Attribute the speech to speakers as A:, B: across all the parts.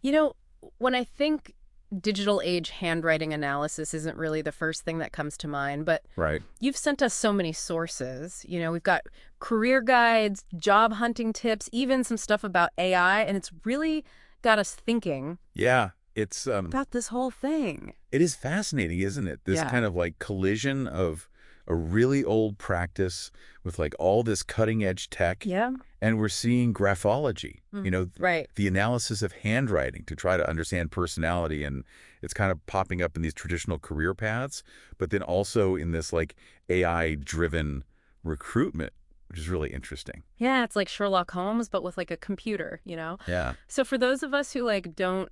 A: You know, when I think digital age handwriting analysis isn't really the first thing that comes to mind, but
B: Right.
A: you've sent us so many sources. We've got career guides, job hunting tips, even some stuff about AI, and it's really got us thinking
B: Yeah, it's
A: about this whole thing.
B: it is fascinating, isn't it? This
A: Yeah.
B: kind of like collision of a really old practice with like all this cutting edge tech,
A: Yeah.
B: and we're seeing graphology,
A: Right.
B: the analysis of handwriting to try to understand personality, and it's kind of popping up in these traditional career paths, but then also in this like AI driven recruitment, which is really interesting.
A: Yeah, it's like Sherlock Holmes, but with like a computer.
B: Yeah.
A: So for those of us who like don't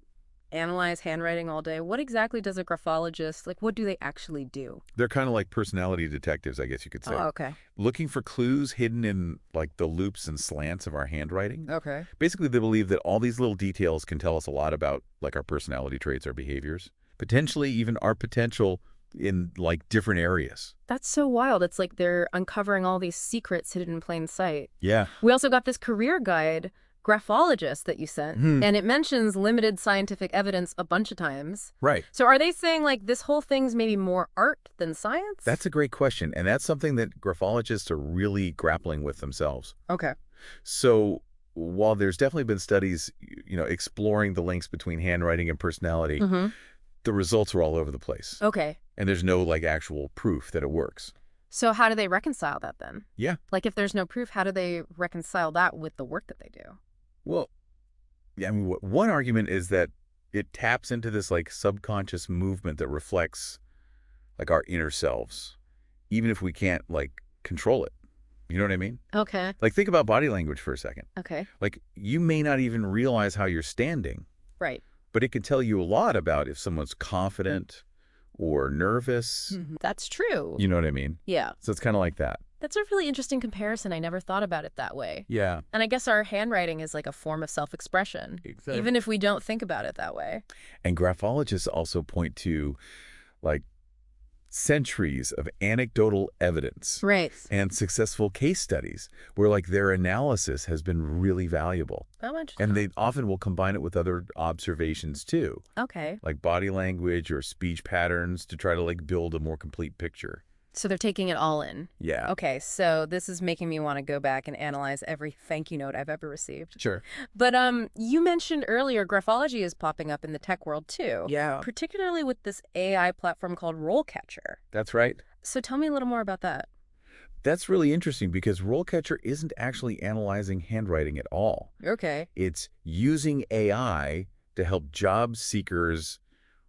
A: analyze handwriting all day, what exactly does a graphologist, like what do they actually do?
B: They're kind of like personality detectives, I guess you could say.
A: Oh, okay.
B: Looking for clues hidden in like the loops and slants of our handwriting.
A: Okay.
B: Basically, they believe that all these little details can tell us a lot about like our personality traits, our behaviors, potentially even our potential in like different areas.
A: That's so wild. It's like they're uncovering all these secrets hidden in plain sight.
B: Yeah.
A: We also got this career guide, Graphologist, that you sent,
B: Hmm.
A: and it mentions limited scientific evidence a bunch of times.
B: Right.
A: So are they saying like this whole thing's maybe more art than science?
B: That's a great question. And that's something that graphologists are really grappling with themselves.
A: Okay.
B: So while there's definitely been studies, exploring the links between handwriting and personality,
A: Mm-hmm.
B: the results are all over the place.
A: Okay.
B: And there's no like actual proof that it works.
A: So how do they reconcile that then?
B: Yeah.
A: Like if there's no proof, how do they reconcile that with the work that they do?
B: Well, yeah, I mean, one argument is that it taps into this like subconscious movement that reflects like our inner selves, even if we can't like control it. You know what I mean?
A: Okay.
B: Like think about body language for a second.
A: Okay.
B: Like you may not even realize how you're standing,
A: Right.
B: but it can tell you a lot about if someone's confident or nervous.
A: That's true.
B: You know what I mean?
A: Yeah.
B: So it's kind of like that.
A: That's a really interesting comparison. I never thought about it that way.
B: Yeah.
A: And I guess our handwriting is like a form of self-expression,
B: Exactly.
A: even if we don't think about it that way.
B: And graphologists also point to like centuries of anecdotal evidence
A: Right.
B: and successful case studies where like their analysis has been really valuable.
A: How much?
B: And they often will combine it with other observations too,
A: Okay.
B: like body language or speech patterns to try to like build a more complete picture.
A: So they're taking it all in.
B: Yeah.
A: Okay, so this is making me want to go back and analyze every thank you note I've ever received.
B: Sure.
A: But you mentioned earlier graphology is popping up in the tech world too.
B: Yeah.
A: Particularly with this AI platform called RoleCatcher.
B: That's right.
A: So tell me a little more about that.
B: That's really interesting because RoleCatcher isn't actually analyzing handwriting at all.
A: Okay.
B: It's using AI to help job seekers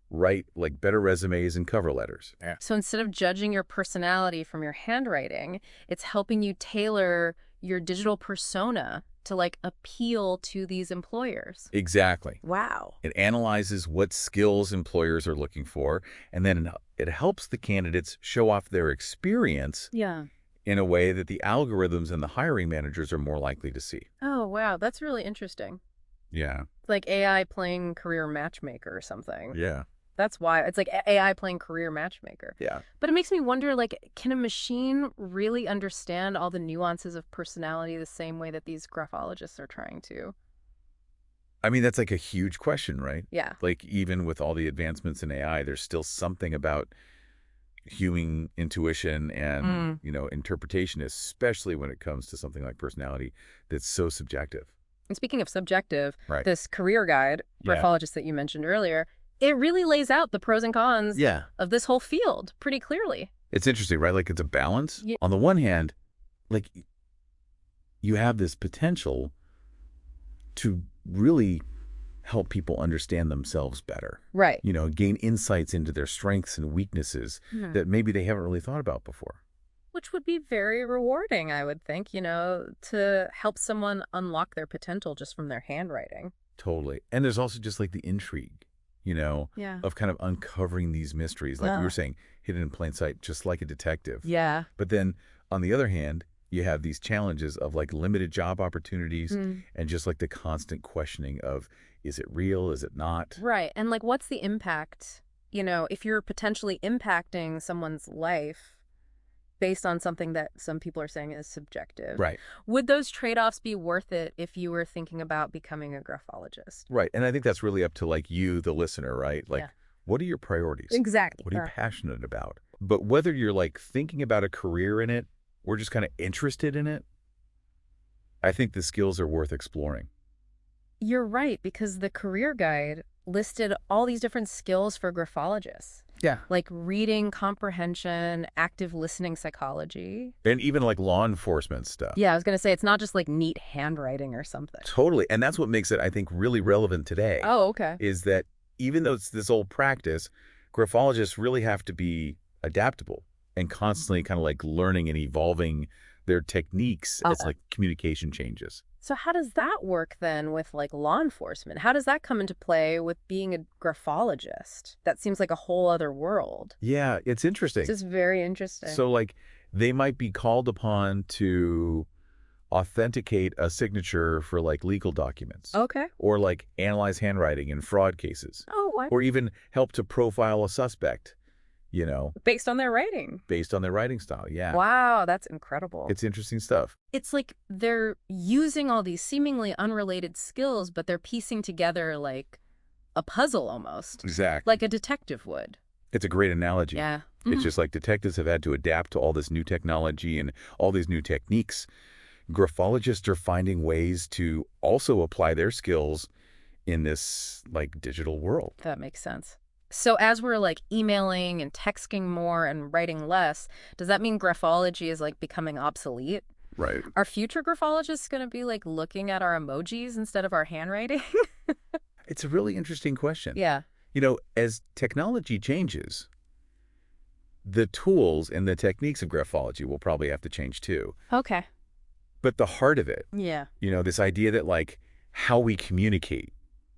B: write like better resumes and cover letters. Yeah.
A: So instead of judging your personality from your handwriting, it's helping you tailor your digital persona to like appeal to these employers.
B: Exactly.
A: Wow.
B: It analyzes what skills employers are looking for, and then it helps the candidates show off their experience
A: Yeah.
B: in a way that the algorithms and the hiring managers are more likely to see.
A: Oh, wow. That's really interesting.
B: Yeah.
A: Like AI playing career matchmaker or something.
B: Yeah.
A: That's why it's like AI playing career matchmaker.
B: Yeah.
A: But it makes me wonder, like, can a machine really understand all the nuances of personality the same way that these graphologists are trying to?
B: I mean, that's like a huge question, right?
A: Yeah.
B: Like even with all the advancements in AI, there's still something about human intuition and, interpretation, especially when it comes to something like personality that's so subjective.
A: And speaking of subjective,
B: Right.
A: this career guide,
B: Yeah.
A: Graphologist that you mentioned earlier, it really lays out the pros and cons
B: Yeah.
A: of this whole field pretty clearly.
B: It's interesting, right? Like it's a balance.
A: Yeah.
B: On the one hand, like you have this potential to really help people understand themselves better,
A: Right.
B: gain insights into their strengths and weaknesses that maybe they haven't really thought about before.
A: Which would be very rewarding, I would think, to help someone unlock their potential just from their handwriting.
B: Totally. And there's also just like the intrigue,
A: Yeah.
B: of kind of uncovering these mysteries, like we were saying, hidden in plain sight, just like a detective.
A: Yeah.
B: But then on the other hand, you have these challenges of like limited job opportunities and just like the constant questioning of, is it real? Is it not?
A: Right. And like, what's the impact? If you're potentially impacting someone's life, based on something that some people are saying is subjective.
B: Right.
A: Would those trade-offs be worth it if you were thinking about becoming a graphologist?
B: Right. And I think that's really up to like you, the listener, right? Like,
A: Yeah.
B: what are your priorities?
A: Exactly.
B: What are you passionate about? But whether you're like thinking about a career in it or just kind of interested in it, I think the skills are worth exploring.
A: You're right, because the career guide listed all these different skills for graphologists,
B: Yeah.
A: like reading comprehension, active listening psychology.
B: And even like law enforcement stuff.
A: Yeah, I was going to say, it's not just like neat handwriting or something.
B: Totally. And that's what makes it, I think, really relevant today.
A: Oh, okay.
B: Is that even though it's this old practice, graphologists really have to be adaptable and constantly kind of like learning and evolving their techniques as like communication changes.
A: So how does that work then with like law enforcement? How does that come into play with being a graphologist? That seems like a whole other world.
B: Yeah, it's interesting.
A: This is very interesting.
B: So like they might be called upon to authenticate a signature for like legal documents.
A: Okay.
B: Or like analyze handwriting in fraud cases.
A: Oh, what?
B: Or even help to profile a suspect, you know,
A: Based on their writing.
B: based on their writing style. Yeah.
A: Wow, that's incredible.
B: It's interesting stuff.
A: It's like they're using all these seemingly unrelated skills, but they're piecing together like a puzzle almost,
B: Exactly.
A: like a detective would.
B: It's a great analogy.
A: Yeah.
B: It's just like detectives have had to adapt to all this new technology and all these new techniques. Graphologists are finding ways to also apply their skills in this like digital world.
A: That makes sense. So as we're like emailing and texting more and writing less, does that mean graphology is like becoming obsolete?
B: Right.
A: Are future graphologists going to be like looking at our emojis instead of our handwriting?
B: It's a really interesting question.
A: Yeah.
B: You know, as technology changes, the tools and the techniques of graphology will probably have to change too.
A: Okay.
B: But the heart of it,
A: Yeah.
B: you know, this idea that like how we communicate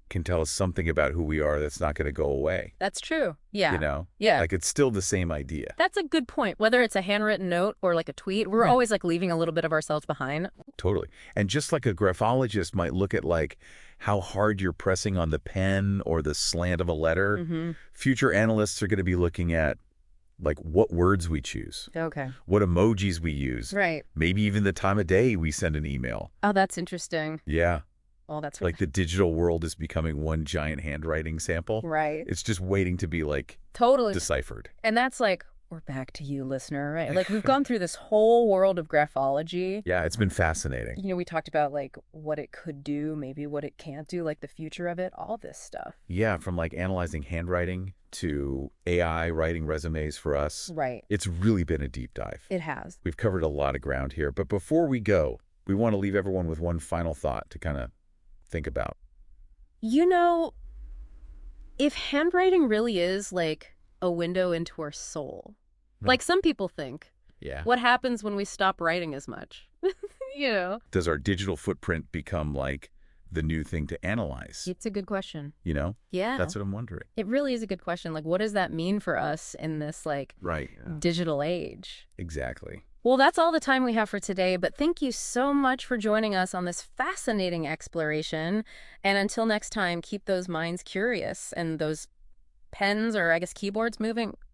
B: can tell us something about who we are that's not going to go away.
A: That's true. Yeah.
B: You know?
A: Yeah.
B: Like it's still the same idea.
A: That's a good point. Whether it's a handwritten note or like a tweet, we're always like leaving a little bit of ourselves behind.
B: Totally. And just like a graphologist might look at like how hard you're pressing on the pen or the slant of a letter, future analysts are going to be looking at like what words we choose,
A: Okay.
B: what emojis we use,
A: Right.
B: maybe even the time of day we send an email.
A: Oh, that's interesting.
B: Yeah.
A: Well, that's
B: Like the digital world is becoming one giant handwriting sample.
A: right.
B: It's just waiting to be like
A: Totally.
B: deciphered.
A: And that's like, we're back to you, listener, right? Like we've gone through this whole world of graphology.
B: Yeah, it's been fascinating.
A: You know, we talked about like what it could do, maybe what it can't do, like the future of it, all this stuff.
B: Yeah, from like analyzing handwriting to AI writing resumes for us.
A: Right.
B: It's really been a deep dive.
A: It has.
B: We've covered a lot of ground here, but before we go, we want to leave everyone with one final thought to kind of think about.
A: You know, if handwriting really is like a window into our soul, like some people think,
B: Yeah.
A: what happens when we stop writing as much? You know?
B: Does our digital footprint become like the new thing to analyze?
A: It's a good question.
B: You know?
A: Yeah.
B: That's what I'm wondering.
A: It really is a good question. Like, what does that mean for us in this like
B: Right.
A: digital age?
B: Exactly.
A: Well, that's all the time we have for today, but thank you so much for joining us on this fascinating exploration. And until next time, keep those minds curious and those pens or I guess keyboards moving